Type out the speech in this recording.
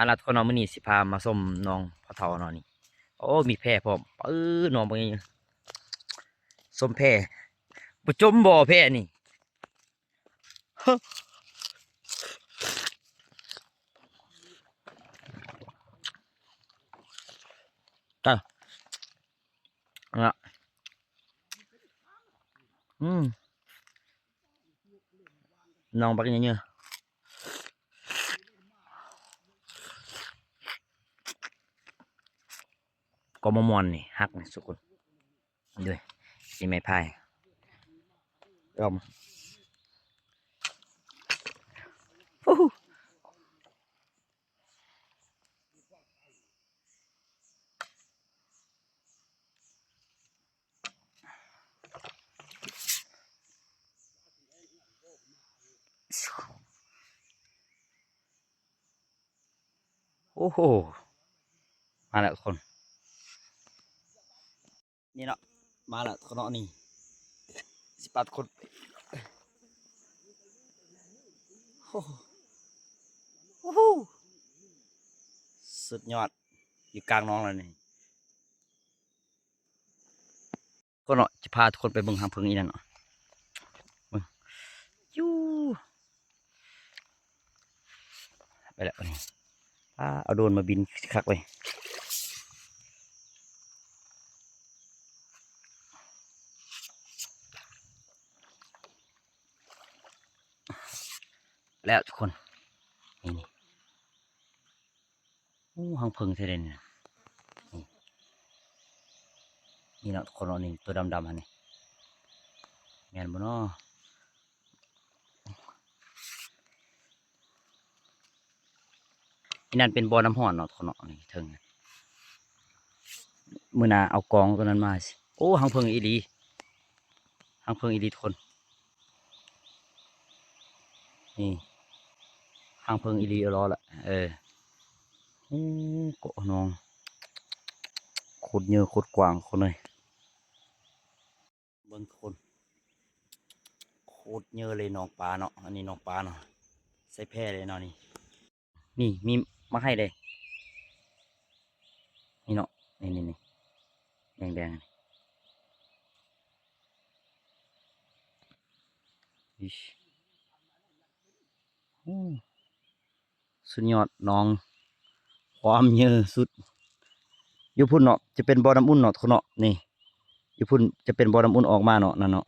ล่ะทุกคนน้องมื้อนี้สิพามาส้มน้องพ่อเฒ่าเนาะนี่โอ้มีแพร่พร้อมน้องบ่ยังส้มแพร่บ่จมบ่แพร่นี่จ้าอ่ะน้องบักเยอะๆก็มม่วนนี่ฮักนี่สุกุลด้วยสิไม้พายยอมฮู้ฮู้โอ้โหมาแล้วคนนี่เนาะมาแล้วคนเนาะนี่18 คนโอ้โหสุดยอดอยู่กลางน้องแล้วนี่ก็เนาะจะพาทุกคนไปเบิ่งหางผึ้งอีนั่นเนาะเบิ่งยูไปแล้วนี่เอาโดรนมาบินคักเลยแล้วทุกคนนี่หางผึ้งเท่เด่นนี่เนาะทุกคนเนาะนี่ตัวดำๆอันนี้แม่นบ่เนาะนั่นเป็นบ่อน้ำห้อนเนาะทุกคนเนาะนี่ถึงมื้อหน้าเอากองตัวนั้นมาสิโอ้หางผึ้งอีหลีหางผึ้งอีหลีทุกคนนี่หางผึ้งอีหลีเอาล้อละโอ้เกาะน้องโคตรเยอะโคตรกว้างคนเลยเบิ่งคนโคตรเยอะเลยน้องปลาเนาะอันนี้น้องปลาเนาะใส่แพร่เลยเนาะนี่มีมาให้เลยนี่เนาะนี่แดงอิชสุดยอดน้องความเยอะสุดอยู่พุ่นเนาะจะเป็นบ่อน้ำอุ่นเนาะคนเนาะนี่อยู่พุ่นจะเป็นบ่อน้ำอุ่นออกมาเนาะนั่นเนาะ